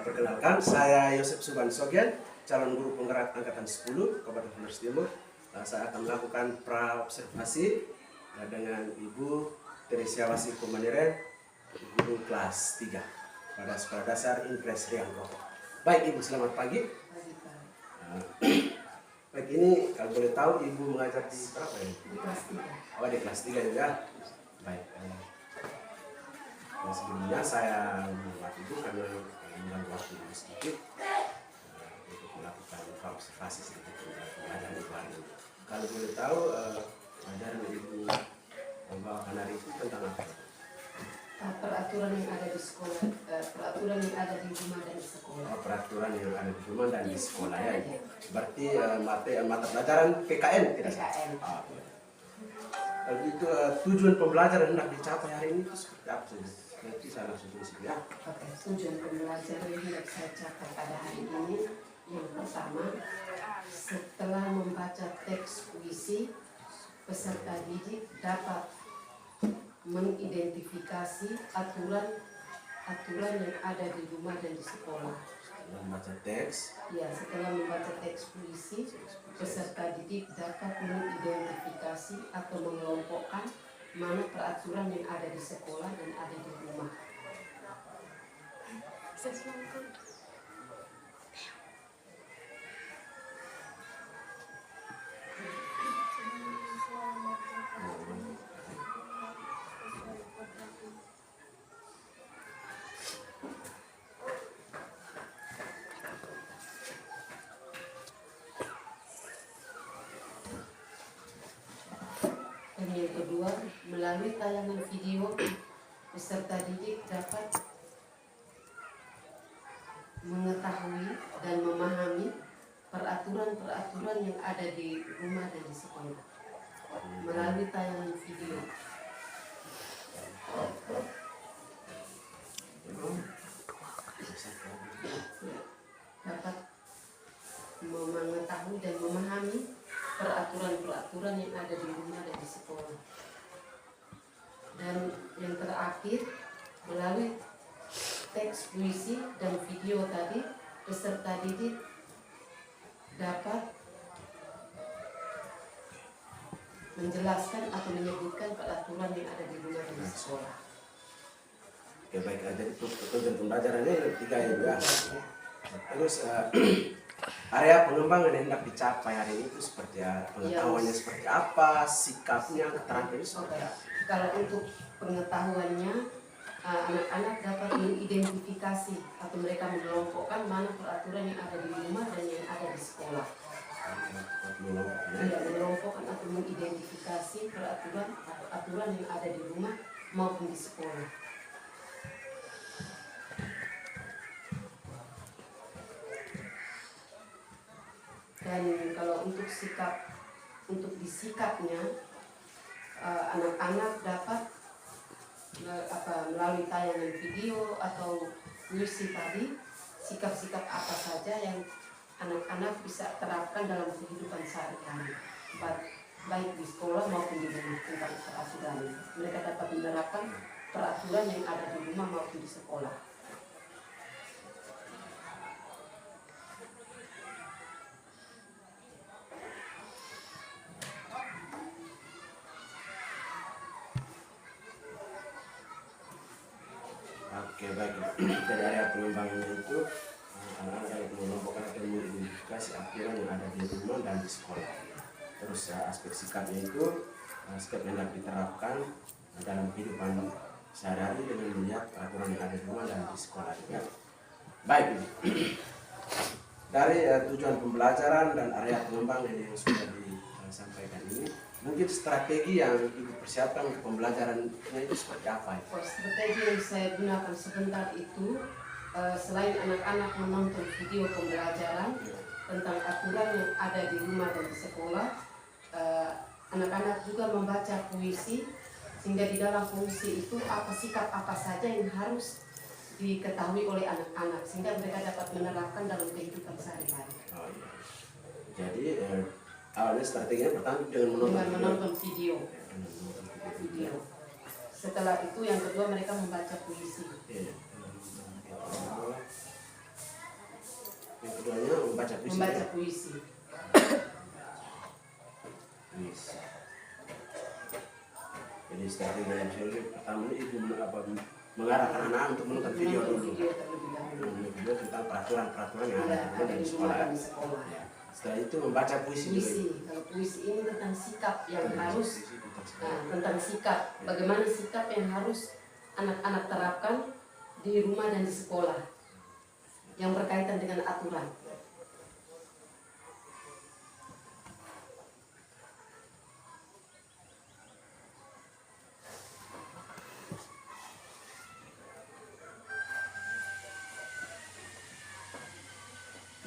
Perkenalkan, saya Yosef Suban Sogian, calon guru penggerak angkatan 10 Kabupaten Flores Timur. Saya akan melakukan pra-observasi dengan Ibu Teresia Wasiko Maniren, guru kelas 3 pada sekolah dasar Impres Riangko. Baik Ibu, selamat pagi. Baik, ini kalau boleh tahu Ibu mengajar di berapa ya? Di kelas 3. Oh, di kelas 3 juga. Baik. Sebelumnya saya mengucapkan Ibu karena mengganggu waktu Ibu sedikit untuk melakukan observasi sedikit tentang pelajaran Ibu hari ini. Kalau boleh tahu pelajaran Ibu membawakan hari itu tentang apa? Peraturan yang ada di sekolah, peraturan yang ada di rumah dan di sekolah. Peraturan yang ada di rumah dan di sekolah ya. Berarti mata pelajaran PKN tidak? PKN. Kalau itu tujuan pembelajaran yang hendak dicapai hari ini itu seperti apa saja? Nanti saya langsung tulis ya. Oke, tujuan pembelajaran yang hendak saya capai pada hari ini yang pertama, setelah membaca teks puisi, peserta didik dapat mengidentifikasi aturan yang ada di rumah dan di sekolah. Setelah membaca teks, Ya, setelah membaca teks puisi, peserta didik dapat mengidentifikasi atau mengelompokkan mana peraturan yang ada di sekolah dan ada di rumah. Dan yang kedua, melalui tayangan video, peserta didik dapat mengetahui dan memahami peraturan-peraturan yang ada di rumah dan di sekolah. Melalui tayangan video. Dapat mengetahui dan memahami peraturan-peraturan yang ada di rumah dan di sekolah. Dan yang terakhir, melalui teks puisi dan video tadi, peserta didik dapat menjelaskan atau menyebutkan peraturan yang ada di rumah dan di sekolah. oke baik. Jadi tujuan pembelajarannya yang 3 ya Bu ya. Terus area pengembangan yang hendak dicapai hari ini itu seperti apa? Pengetahuannya seperti apa? Sikapnya, keterampilannya seperti apa? Kalau untuk pengetahuannya, anak-anak dapat mengidentifikasi atau mereka mengelompokkan mana peraturan yang ada di rumah dan yang ada di sekolah. Ya, mengelompokkan atau mengidentifikasi peraturan yang ada di rumah maupun di sekolah. Dan kalau untuk disikapnya, anak-anak dapat melalui tayangan video atau puisi tadi, sikap-sikap apa saja yang anak-anak bisa terapkan dalam kehidupan sehari-hari, baik di sekolah maupun di rumah tentang peraturan. Mereka dapat menerapkan peraturan yang ada di rumah maupun di sekolah. Oke baik. Dari area pengembangannya itu anak-anak yang mengelompokkan atau mengidentifikasi aturan yang ada di rumah dan di sekolah. Terus aspek sikapnya itu sikap yang dapat diterapkan dalam kehidupan sehari-hari dengan melihat aturan yang ada di rumah dan di sekolah juga. Baik. Dari tujuan pembelajaran dan area pengembangan yang sudah disampaikan ini, mungkin strategi yang Ibu persiapkan untuk pembelajarannya itu seperti apa? Strategi yang saya gunakan sebentar itu, selain anak-anak menonton video pembelajaran tentang aturan yang ada di rumah dan di sekolah, anak-anak juga membaca puisi, sehingga di dalam puisi itu sikap apa saja yang harus diketahui oleh anak-anak, sehingga mereka dapat menerapkan dalam kehidupan sehari-hari. Oh, iya. Jadi awalnya strateginya pertama dengan menonton video. Setelah itu yang kedua mereka membaca puisi. membaca puisi. Membaca puisi. Puisi. Jadi strategi yang saya pertama itu mengarahkan anak untuk menonton video dulu. Video tentang peraturan-peraturan yang ada di sekolah. Ya. Setelah itu membaca puisi. Kalau puisi ini tentang sikap yang harus, tentang sikap. Bagaimana sikap yang harus anak-anak terapkan di rumah dan di sekolah yang berkaitan dengan aturan.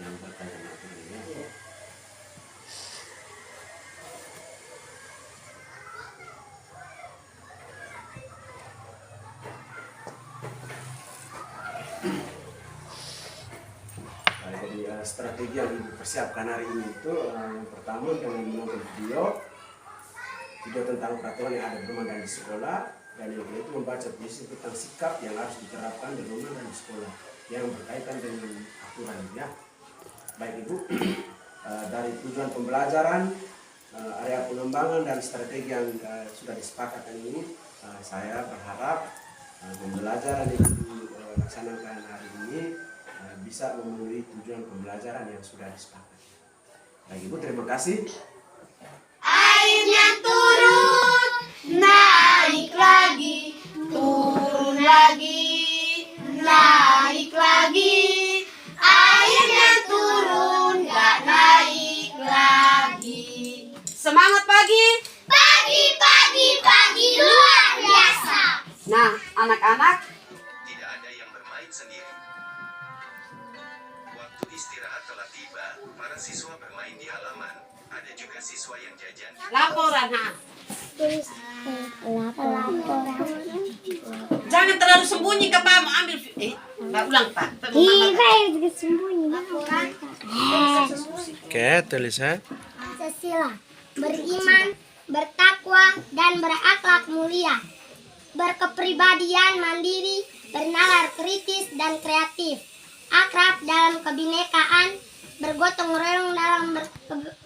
Yang berkaitan dengan aturan. Ya. Jadi strategi yang ibu persiapkan hari ini itu yang pertama dengan menonton video tentang peraturan yang ada di rumah dan di sekolah, dan yang kedua itu membaca puisi tentang sikap yang harus diterapkan di rumah dan di sekolah yang berkaitan dengan aturan. Ya, baik ibu, dari tujuan pembelajaran, area pengembangan dan strategi yang sudah disepakati ini, saya berharap pembelajaran yang dilaksanakan hari ini bisa memenuhi tujuan pembelajaran yang sudah disepakati. Baik ibu, terima kasih. Airnya turun, naik lagi, turun lagi, naik lagi. Airnya turun, gak naik lagi. Semangat pagi. Pagi, pagi, pagi luar biasa. Nah, anak-anak, Tidak ada yang bermain sendiri. Waktu istirahat telah tiba, para siswa bermain di halaman. Ada juga siswa yang jajan. laporan ha. Laporan. Jangan terlalu sembunyi ke Pak, mau ambil ulang Pak. Iya, sembunyi. Laporan. Oke, tulis ya. Pancasila, beriman, bertakwa, dan berakhlak mulia, berkepribadian mandiri, bernalar kritis dan kreatif, akrab dalam kebinekaan, bergotong royong dalam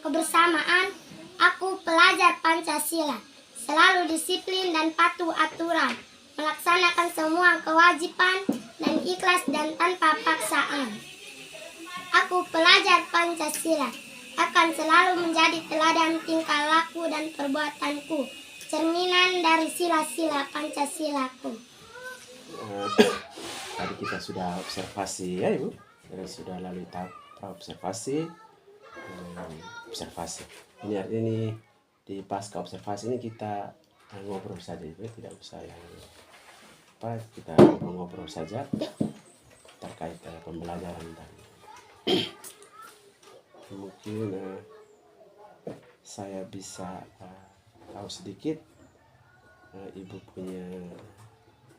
kebersamaan. Aku pelajar Pancasila, selalu disiplin dan patuh aturan, melaksanakan semua kewajiban dan ikhlas dan tanpa paksaan. Aku pelajar Pancasila, akan selalu menjadi teladan tingkah laku dan perbuatanku, cerminan dari sila-sila Pancasilaku. Tadi kita sudah observasi ya ibu, sudah lalui tahap observasi. Ini di pasca observasi ini kita ngobrol saja ibu, tidak usah yang kita ngobrol saja terkait pembelajaran tadi. Mungkin saya bisa tahu sedikit ibu punya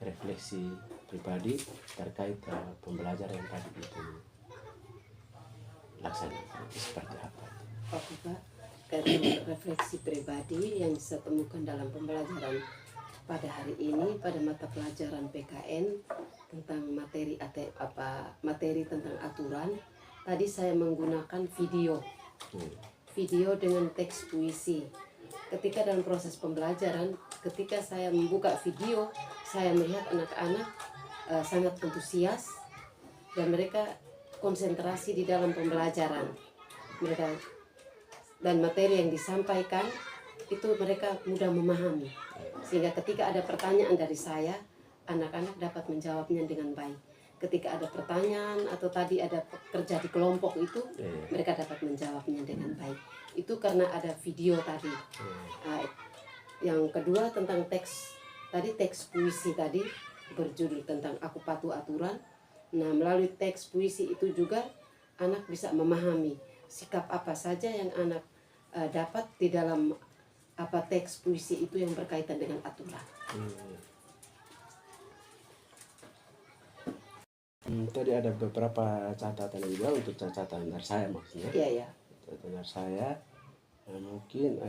refleksi pribadi terkait pembelajaran yang tadi itu laksanakan seperti apa? Oke Pak, dari refleksi pribadi yang saya temukan dalam pembelajaran pada hari ini pada mata pelajaran PKN tentang materi tentang aturan. Tadi saya menggunakan video dengan teks puisi. Ketika dalam proses pembelajaran, ketika saya membuka video, saya melihat anak-anak sangat antusias dan mereka konsentrasi di dalam pembelajaran. Mereka dan materi yang disampaikan itu mereka mudah memahami. Sehingga ketika ada pertanyaan dari saya, anak-anak dapat menjawabnya dengan baik. Ketika ada pertanyaan atau tadi ada kerja di kelompok itu, mereka dapat menjawabnya dengan baik. Itu karena ada video tadi. Yang kedua tentang teks puisi tadi berjudul tentang Aku Patuh Aturan. Nah, melalui teks puisi itu juga anak bisa memahami sikap apa saja yang anak dapat di dalam teks puisi itu yang berkaitan dengan aturan. Tadi ada beberapa catatan juga untuk catatan dari saya maksudnya. Iya. Catatan dari saya mungkin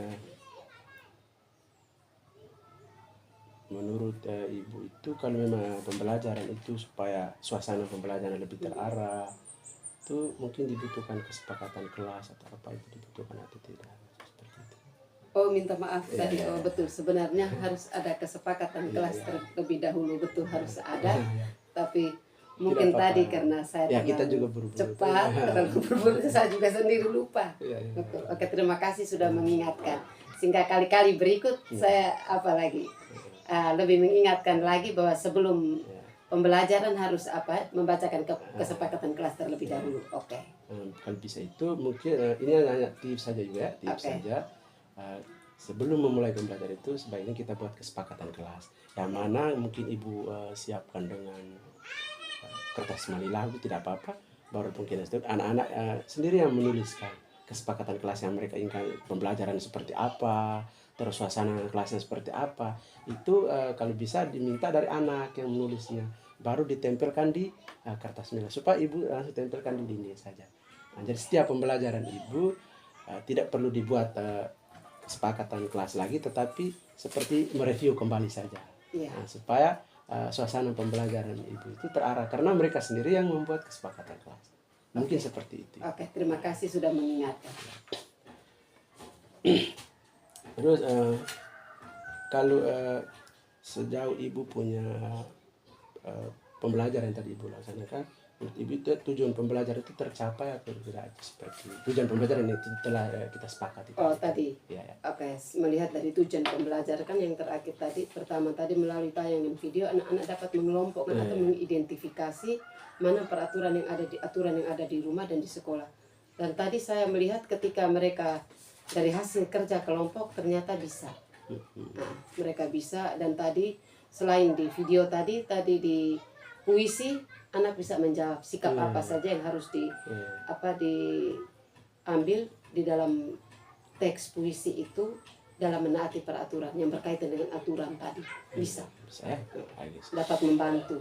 menurut ibu itu kalau memang pembelajaran itu supaya suasana pembelajaran lebih terarah, itu mungkin dibutuhkan kesepakatan kelas atau apa itu dibutuhkan atau tidak seperti itu. Oh, minta maaf Iya, tadi. iya. Oh, betul. Sebenarnya harus ada kesepakatan kelas terlebih dahulu, betul harus ada. Tapi mungkin apa-apa. tadi karena saya Ya, kita terlalu juga buru-buru. cepat, terlalu buru-buru, saya juga sendiri lupa. Iya, iya. Betul. Oke, terima kasih sudah mengingatkan. Sehingga kali-kali berikut saya apalagi lebih mengingatkan lagi bahwa sebelum pembelajaran harus membacakan kesepakatan kelas terlebih dahulu. Oke. Kalau bisa itu mungkin ini hanya tips saja juga ya, tips Oke. saja. Sebelum memulai pembelajaran itu sebaiknya kita buat kesepakatan kelas. Yang mana mungkin ibu siapkan dengan kertas manila itu tidak apa-apa. Baru mungkin itu anak-anak sendiri yang menuliskan kesepakatan kelas yang mereka inginkan, pembelajaran seperti apa, terus suasana kelasnya seperti apa. Itu kalau bisa diminta dari anak yang menulisnya, baru ditempelkan di kertas manila supaya ibu langsung tempelkan di dinding saja. Nah, jadi setiap pembelajaran ibu tidak perlu dibuat kesepakatan kelas lagi, tetapi seperti mereview kembali saja. Iya. Nah, supaya suasana pembelajaran ibu itu terarah karena mereka sendiri yang membuat kesepakatan kelas. Mungkin seperti itu. Oke, terima kasih sudah mengingatkan. Terus kalau sejauh ibu punya pembelajaran tadi ibu laksanakan, menurut ibu itu tujuan pembelajaran itu tercapai atau tidak, seperti tujuan pembelajaran itu telah kita sepakati. Oh, tadi. Ya, ya. Oke, melihat dari tujuan pembelajaran kan yang terakhir tadi, pertama tadi melalui tayangan video anak-anak dapat mengelompokkan atau mengidentifikasi mana peraturan yang ada di rumah dan di sekolah. Dan tadi saya melihat ketika mereka dari hasil kerja kelompok ternyata bisa. Nah, mereka bisa, dan tadi selain di video tadi di puisi anak bisa menjawab sikap apa saja yang harus diambil di dalam teks puisi itu dalam menaati peraturan yang berkaitan dengan aturan tadi. Bisa Bisa ya. Bagus. dapat membantu.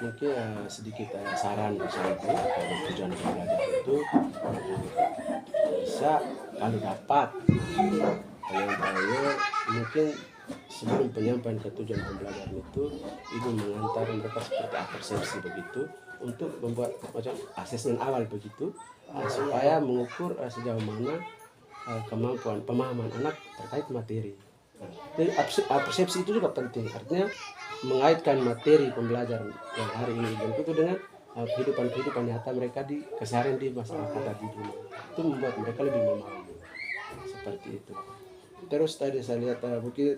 Mungkin sedikit saran bersama kalau tujuan pembelajaran itu bisa kalau dapat penyampaiannya mungkin sebelum penyampaian ke tujuan pembelajaran itu ibu mengantar mereka seperti persepsi begitu untuk membuat macam asesmen awal begitu supaya mengukur sejauh mana kemampuan pemahaman anak terkait materi. Jadi persepsi itu juga penting, artinya mengaitkan materi pembelajaran yang hari ini itu dengan kehidupan nyata mereka di keseharian di masyarakat di dunia. Itu membuat mereka lebih memahami seperti itu. Terus tadi saya lihat mungkin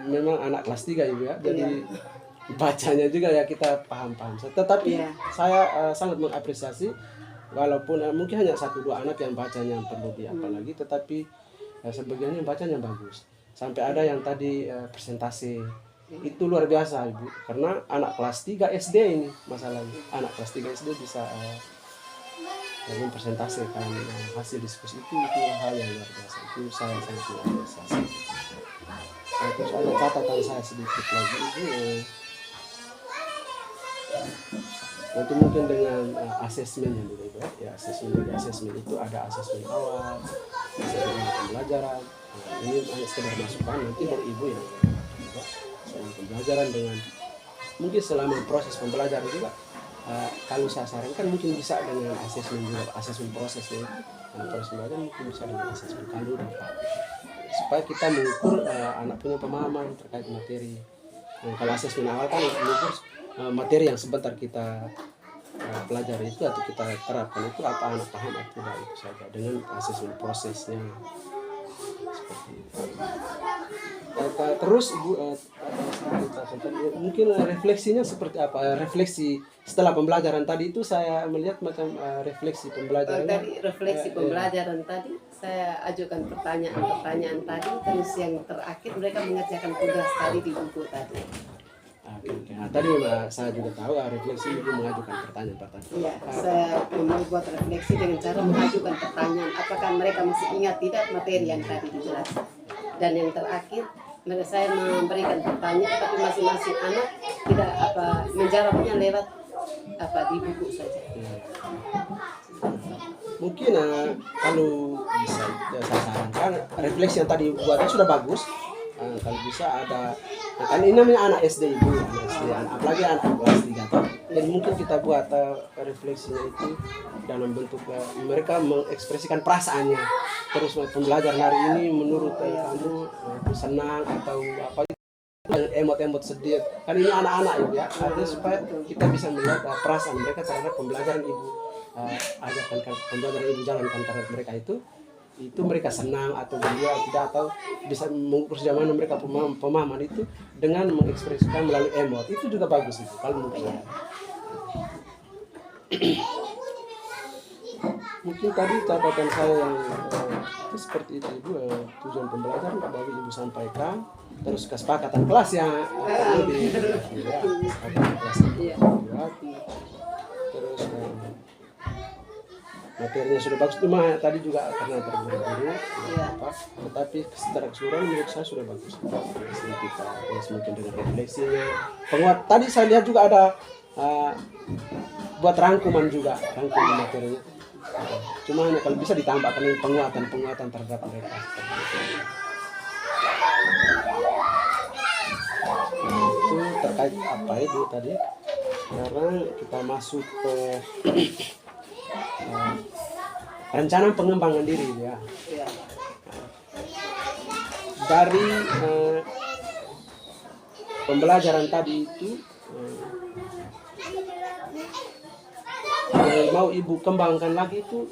memang anak kelas 3 ibu ya, jadi bacanya juga ya kita paham-paham. Tetapi saya sangat mengapresiasi walaupun mungkin hanya 1-2 anak yang bacanya perlu apalagi, tetapi sebagian yang bacanya bagus. Sampai ada yang tadi presentasi itu luar biasa ibu, karena anak kelas 3 SD ini masalahnya, anak kelas 3 SD bisa mempresentasikan hasil diskusi itu hal yang luar biasa. Itu saya sangat mengapresiasi. Terus ada catatan saya sedikit lagi itu nanti mungkin dengan asesmennya dulu ya, asesmen itu ada asesmen awal, asesmen pembelajaran. Ini hanya sekedar masukan, nanti dari ibu yang juga selama pembelajaran dengan mungkin selama proses pembelajaran juga kalau saya sarankan mungkin bisa dengan asesmen juga, asesmen prosesnya proses pembelajaran mungkin bisa dengan asesmen kalau dapat, supaya kita mengukur anak punya pemahaman terkait materi. Kalau asesmen awal kan mengukur materi yang sebentar kita pelajari itu atau kita terapkan itu apa anak paham atau tidak, itu saja dengan asesmen prosesnya seperti itu. Terus ibu mungkin refleksinya seperti apa? Refleksi setelah pembelajaran tadi itu saya melihat macam refleksi pembelajaran. Tadi refleksi pembelajaran tadi saya ajukan pertanyaan tadi, terus yang terakhir mereka mengerjakan tugas tadi di buku tadi. Nah, tadi saya juga tahu refleksi ibu mengajukan pertanyaan. Iya, saya membuat refleksi dengan cara mengajukan pertanyaan. Apakah mereka masih ingat tidak materi yang tadi dijelaskan? Dan yang terakhir, saya memberikan pertanyaan, tapi masing-masing anak tidak menjawabnya lewat di buku saja. Mungkin kalau bisa saya sarankan refleksi yang tadi buatnya sudah bagus. kalau bisa ada, nah, kan ini namanya anak SD ibu, anak SD, apalagi anak kelas 3 toh. Jadi mungkin kita buat refleksinya itu dalam bentuk mereka mengekspresikan perasaannya. Terus pembelajaran hari ini menurut kamu senang atau apa? Emot-emot sedih. Kan ini anak-anak ibu ya. Artinya supaya kita bisa melihat perasaan mereka terhadap pembelajaran ibu. Ajarkan pembelajaran ibu jalankan terhadap mereka itu mereka senang atau bahagia tidak, atau bisa mengukur sejauh mana mereka pemahaman itu dengan mengekspresikan melalui emot. Itu juga bagus itu kalau menurut saya. Mungkin tadi catatan saya yang itu seperti itu ibu, tujuan pembelajaran bagi ibu sampaikan, terus kesepakatan kelas yang perlu kesepakatan kelas dibuat, terus materinya sudah bagus, cuma tadi juga karena terburu-buru tetapi secara keseluruhan menurut saya sudah bagus. Kita mungkin dengan refleksinya penguat tadi saya lihat juga ada buat rangkuman materinya. Cuma kalau bisa ditambahkan penguatan terhadap mereka. Itu terkait apa itu tadi? Sekarang kita masuk ke rencana pengembangan diri ya. Dari pembelajaran tadi itu yang mau ibu kembangkan lagi itu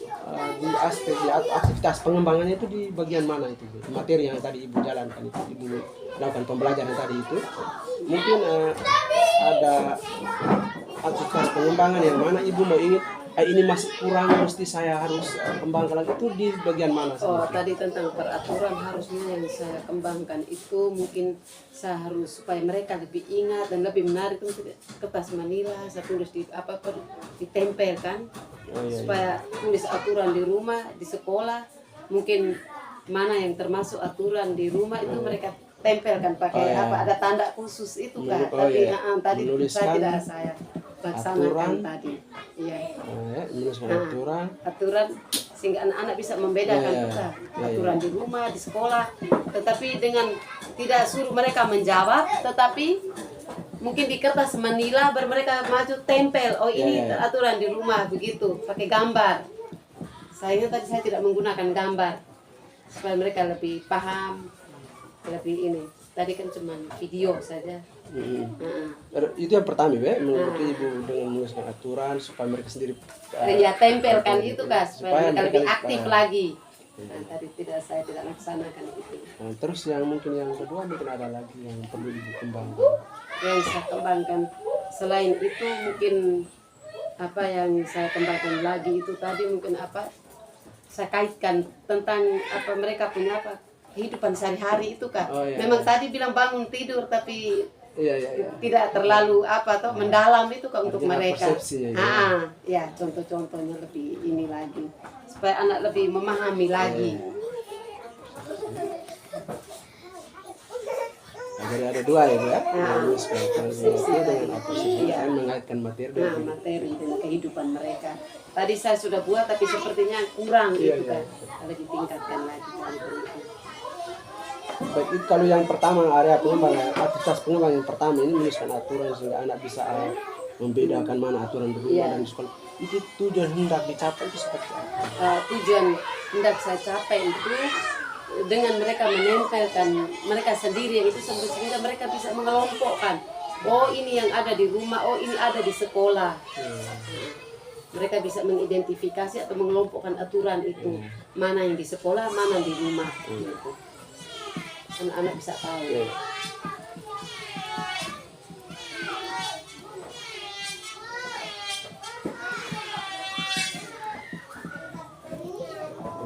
di aspek aktivitas pengembangannya itu di bagian mana itu materi yang tadi ibu jalankan itu, ibu lakukan pembelajaran tadi itu mungkin ada aktivitas pengembangan yang mana ibu mau ingin ini masih kurang, mesti saya harus kembangkan lagi, itu di bagian mana? Tadi tentang peraturan harusnya yang saya kembangkan itu mungkin saya harus supaya mereka lebih ingat dan lebih menarik itu kertas manila saya tulis di ditempelkan supaya tulis aturan di rumah, di sekolah mungkin mana yang termasuk aturan di rumah itu mereka tempelkan pakai ada tanda khusus itu kan. Tadi saya tidak laksanakan tadi. Aturan sehingga anak-anak bisa membedakan aturan di rumah, di sekolah, tetapi dengan tidak suruh mereka menjawab, tetapi mungkin di kertas manila baru mereka maju tempel, ini aturan di rumah begitu, pakai gambar. Sayangnya tadi saya tidak menggunakan gambar supaya mereka lebih paham, lebih ini. Tadi kan cuma video saja. Itu yang pertama ya, menurut ibu dengan menuliskan aturan supaya mereka sendiri tempelkan itu kan supaya mereka lebih aktif lagi. Tadi saya tidak laksanakan itu. Terus yang mungkin yang kedua mungkin ada lagi yang perlu ibu kembangkan. Yang saya kembangkan selain itu mungkin apa yang saya kembangkan lagi itu tadi mungkin apa saya kaitkan tentang apa mereka punya apa kehidupan sehari-hari itu kan. Memang tadi bilang bangun tidur tapi tidak terlalu mendalam itu kan untuk mereka. Contoh-contohnya lebih ini lagi supaya anak lebih memahami lagi. Jadi ada dua ya Bu ya. Dengan apa sih? Mengaitkan materi dengan kehidupan mereka. Tadi saya sudah buat tapi sepertinya kurang itu kan. Harus ditingkatkan lagi. Baik, itu kalau yang pertama area pengembangan, aktivitas pengembangan yang pertama ini menuliskan aturan sehingga anak bisa membedakan mana aturan di rumah dan di sekolah. Itu tujuan hendak dicapai itu seperti apa? Tujuan hendak saya capai itu dengan mereka menempelkan mereka sendiri itu sehingga mereka bisa mengelompokkan. Oh ini yang ada di rumah, oh ini ada di sekolah. Mereka bisa mengidentifikasi atau mengelompokkan aturan itu mana yang di sekolah, mana di rumah. Gitu. Anak-anak bisa tahu.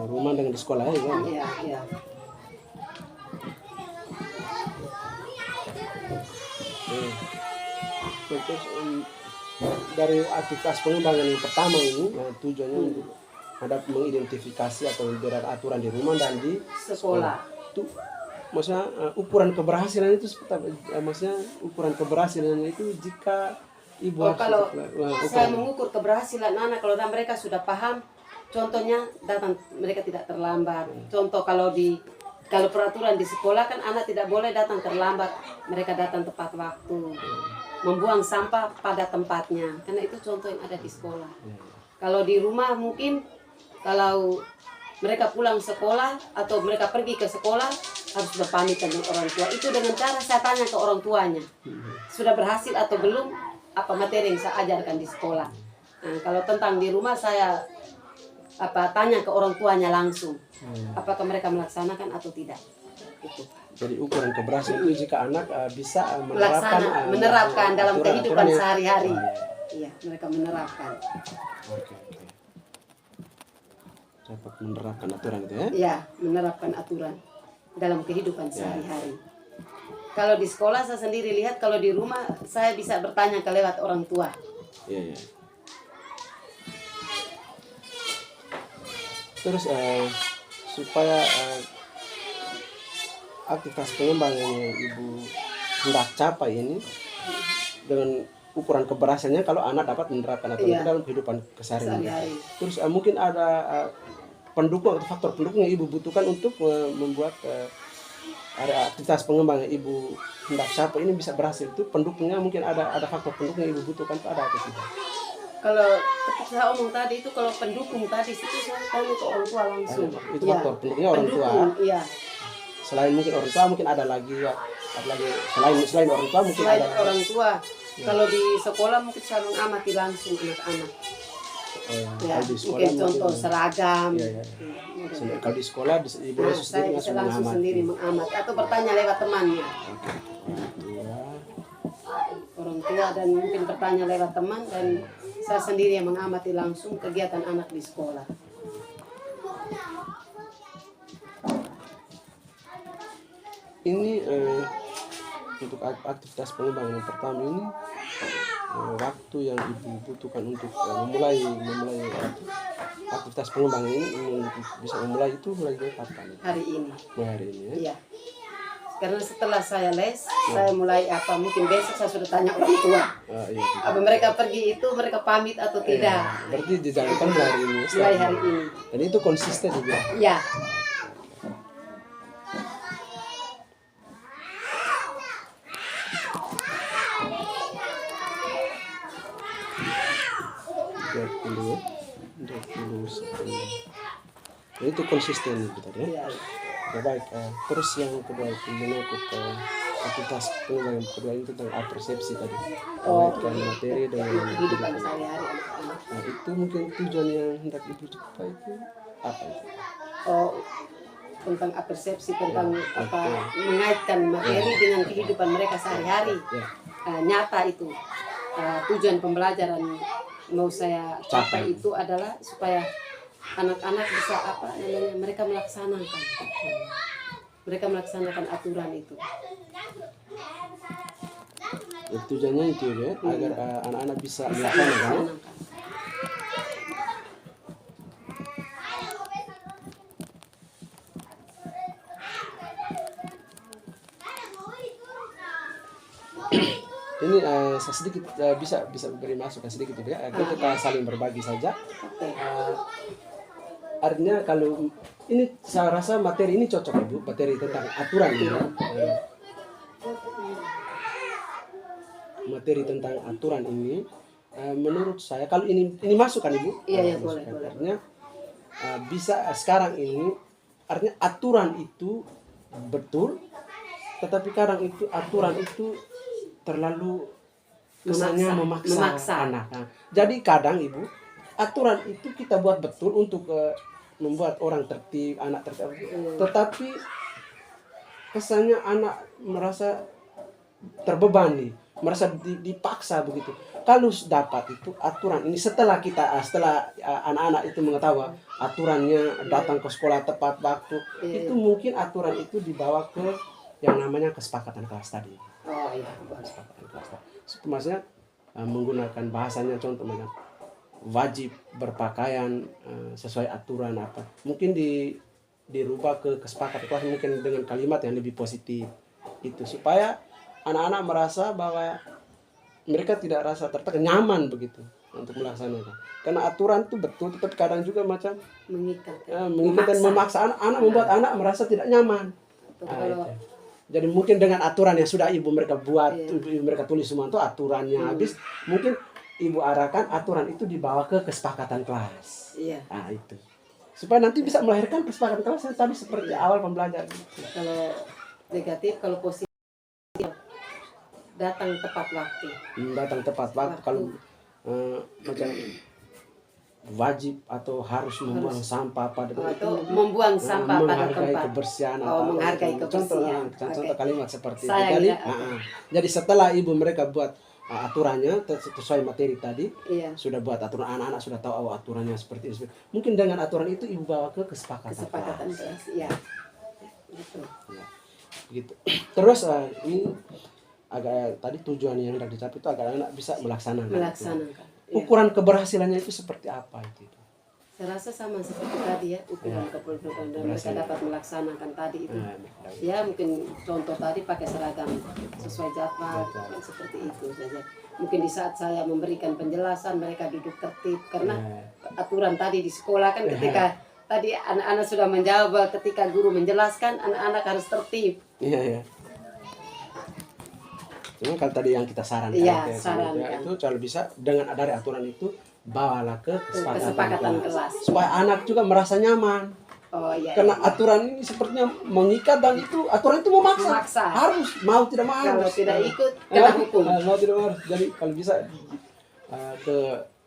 Rumah dengan di sekolah ya kan? Iya. Terus dari aktivitas pengembangan yang pertama ini tujuannya untuk ada mengidentifikasi atau membedakan aturan di rumah dan di sekolah. Itu maksudnya ukuran keberhasilan itu seperti apa? Maksudnya ukuran keberhasilan itu jika ibu kalau saya mengukur keberhasilan anak kalau mereka sudah paham, contohnya datang mereka tidak terlambat. Contoh kalau di Kalau peraturan di sekolah kan anak tidak boleh datang terlambat, mereka datang tepat waktu, membuang sampah pada tempatnya, karena itu contoh yang ada di sekolah. Kalau di rumah mungkin kalau mereka pulang sekolah atau mereka pergi ke sekolah harus berpamit dengan orang tua. Itu dengan cara saya tanya ke orang tuanya, sudah berhasil atau belum apa materi yang saya ajarkan di sekolah. Nah, kalau tentang di rumah saya tanya ke orang tuanya langsung, apakah mereka melaksanakan atau tidak. Itu. Jadi ukuran keberhasilan itu jika anak bisa menerapkan dalam kehidupan sehari-hari. Oh, iya, mereka menerapkan. Oke. Dapat menerapkan aturan itu ya? Iya, menerapkan aturan dalam kehidupan sehari-hari. Kalau di sekolah saya sendiri lihat, kalau di rumah saya bisa bertanya ke lewat orang tua. Iya. Terus supaya aktivitas pengembangan yang ibu hendak capai ini dengan ukuran keberhasilannya kalau anak dapat menerapkan aturan itu dalam kehidupan keseharian. Terus mungkin ada pendukung atau faktor pendukung yang ibu butuhkan untuk membuat aktivitas pengembangan yang ibu hendak capai ini bisa berhasil. Itu pendukungnya mungkin ada faktor pendukung yang ibu butuhkan, itu ada atau tidak? Kalau seperti saya omong tadi itu, kalau pendukung tadi situ saya tanya ke orang tua langsung. Itu faktor pendukungnya orang tua. Iya. Selain mungkin orang tua mungkin ada lagi selain orang tua mungkin selain ada orang tua. Kalau di sekolah mungkin saya mengamati langsung anak-anak. Kalau di sekolah mungkin contoh seragam. Kalau di sekolah ibu saya bisa langsung sendiri mengamati atau bertanya lewat temannya. Orang tua dan mungkin bertanya lewat teman, dan saya sendiri yang mengamati langsung kegiatan anak di sekolah. Ini untuk aktivitas pengembangan yang pertama ini waktu yang ibu butuhkan untuk memulai aktivitas pengembangan ini untuk bisa memulai itu mulai kapan? Hari ini. Hari ini ya? Iya. Karena setelah saya les, saya mulai mungkin besok saya sudah tanya orang tua. Iya. Apa mereka pergi itu, mereka pamit atau tidak? Berarti dijalankan mulai hari ini. Mulai hari ini. Dan itu konsisten juga. Iya. Nah, itu konsisten itu tadi ya. Iya. Baik. Terus yang kedua itu menyangkut aktivitas pengembangan kedua itu tentang persepsi tadi. Mengaitkan materi dengan kehidupan sehari-hari anak-anak. Nah, itu mungkin tujuan yang hendak ibu capai itu apa itu? Tentang persepsi tentang mengaitkan materi dengan kehidupan mereka sehari-hari. Nyata itu. Tujuan pembelajaran mau saya capai itu adalah supaya anak-anak bisa mereka melaksanakan aturan itu. Tujuannya itu ya, agar anak-anak bisa melaksanakan. Ini saya sedikit bisa beri masukan sedikit ya, kita saling berbagi saja. Artinya kalau ini saya rasa materi ini cocok ibu, materi tentang aturan ini. Materi tentang aturan ini menurut saya kalau ini masuk kan ibu? Iya boleh. Artinya bisa sekarang ini artinya aturan itu betul, tetapi kadang itu aturan itu terlalu kesannya memaksa anak. Nah, jadi kadang ibu aturan itu kita buat betul untuk membuat orang tertib, anak tertib, tetapi kesannya anak merasa terbebani, merasa dipaksa begitu. Kalau dapat itu aturan ini setelah anak-anak itu mengetahui aturannya, datang ke sekolah tepat waktu, itu mungkin aturan itu dibawa ke yang namanya kesepakatan kelas tadi. Kesepakatan kelas tadi. Maksudnya menggunakan bahasanya contohnya wajib berpakaian sesuai aturan apa. Mungkin dirubah ke kesepakatan kelas mungkin dengan kalimat yang lebih positif. Itu supaya anak-anak merasa bahwa mereka tidak rasa tertekan, nyaman begitu. untuk melaksanakan. Karena aturan itu betul, tapi kadang juga macam mengikat. mengikat dan memaksa anak, membuat anak merasa tidak nyaman. Kalau Itu. Jadi mungkin dengan aturan yang sudah ibu mereka buat, Iya. ibu mereka tulis semua itu aturannya habis, mungkin ibu arahkan aturan itu dibawa ke kesepakatan kelas. iya, Nah itu. Supaya nanti bisa melahirkan kesepakatan kelas yang tadi seperti awal pembelajaran. kalau negatif, kalau positif datang tepat waktu. Datang tepat waktu. Kalau macam wajib atau harus membuang sampah pada Atau membuang sampah pada menghargai tempat. kebersihan Menghargai contoh kebersihan. contoh Oke. kalimat seperti itu. Saya Jadi, tidak- jadi setelah ibu mereka buat aturannya sesuai materi tadi, Iya, sudah buat aturan, anak-anak sudah tahu aturannya seperti ini. Mungkin dengan aturan itu ibu bawa ke kesepakatan kesepakatan kelas. kelas. Iya, gitu. Ya, gitu. Terus ini agak tadi tujuan yang hendak dicapai itu agar anak bisa melaksanakan. Melaksanakan. Iya. Ukuran keberhasilannya itu seperti apa itu? Saya rasa sama seperti tadi ya, ukuran kependudukan dan mereka dapat melaksanakan tadi itu. Ya mungkin contoh tadi pakai seragam sesuai jadwal kan seperti itu saja. Mungkin di saat saya memberikan penjelasan mereka duduk tertib karena aturan tadi di sekolah kan ketika tadi anak-anak sudah menjawab bahwa ketika guru menjelaskan anak-anak harus tertib. Iya, iya. Cuma kalau tadi yang kita sarankan, Iya, ya, sarankan. itu kalau bisa dengan dari aturan itu bawalah ke Kesepakatan kelas. supaya anak juga merasa nyaman. Oh iya. Karena aturan ini sepertinya mengikat dan itu aturan itu memaksa. Memaksa. Harus mau tidak mau. Kalau tidak ikut kena hukum. Mau tidak mau. Jadi kalau bisa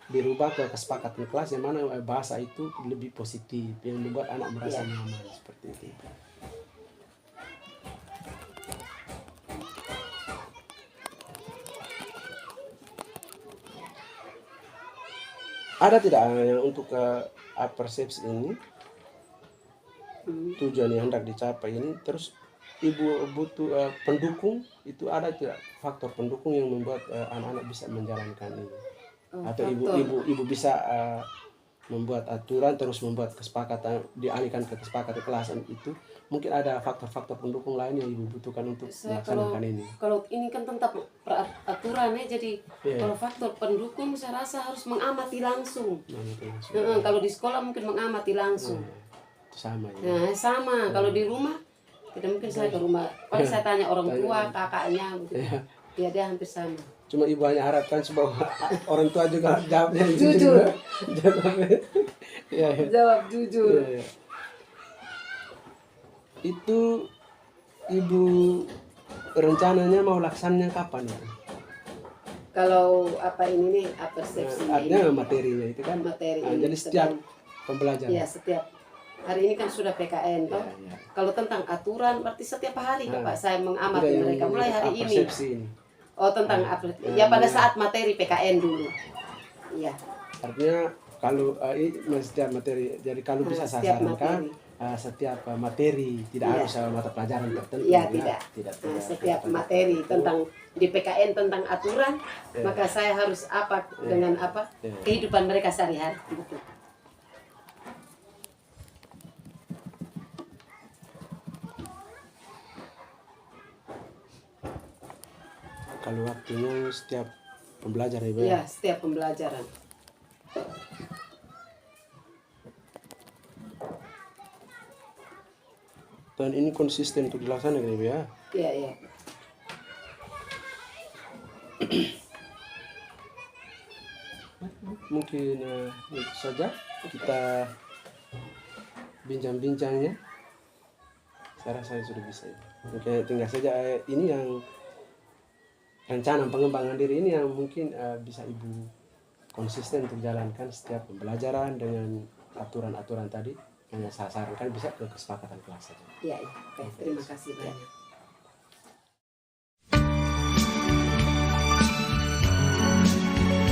dirubah ke kesepakatan kelas yang mana bahasa itu lebih positif yang membuat anak merasa nyaman seperti itu. Ada tidak yang untuk persepsi ini tujuan yang hendak dicapai ini, terus ibu butuh pendukung, itu ada tidak faktor pendukung yang membuat anak-anak bisa menjalankan ini, atau ibu bisa membuat aturan terus membuat kesepakatan dialihkan ke kesepakatan kelasan itu, mungkin ada faktor-faktor pendukung lain yang ibu butuhkan untuk melaksanakan ini. Kalau ini kan tentang peraturan ya, jadi kalau faktor pendukung saya rasa harus mengamati langsung. Kalau di sekolah mungkin mengamati langsung. Itu sama ya. Nah sama, kalau di rumah tidak mungkin saya ke rumah. Kalau saya tanya orang tua, kakaknya, ya dia hampir sama. Cuma ibu hanya harapkan supaya orang tua juga jawabnya Jujur. Jawab Jawab jujur. ya. Itu ibu rencananya mau laksananya kapan ya? Kalau apa ini nih, persepsinya Artinya ini. materinya itu kan. Materi Nah, ini jadi setiap sedang- pembelajaran. Iya, setiap hari ini kan sudah PKN toh. Ya. Kalau tentang aturan berarti setiap hari Pak saya Tidak mengamati yang mereka mulai hari ini. persepsi ini. Oh tentang ya pada saat materi PKN dulu. Iya. Artinya kalau setiap materi, jadi kalau bisa saya setiap sarankan materi. setiap materi, tidak harus mata pelajaran tertentu. Iya ya. tidak. Tidak. Setiap materi tentang di PKN tentang aturan, maka saya harus apa dengan apa kehidupan mereka sehari-hari. Gitu. Kalau waktunya setiap pembelajaran Ibu. Iya, setiap pembelajaran. Dan ini konsisten untuk dilaksanakan Ibu ya. Iya. Mungkin itu saja kita bincang-bincangnya. Saya rasa sudah bisa ya. Oke, tinggal saja ini yang rencana pengembangan diri ini yang mungkin bisa Ibu konsisten untuk jalankan setiap pembelajaran dengan aturan-aturan tadi yang saya sarankan bisa ke kesepakatan kelas saja. Iya. Oke, terima kasih banyak.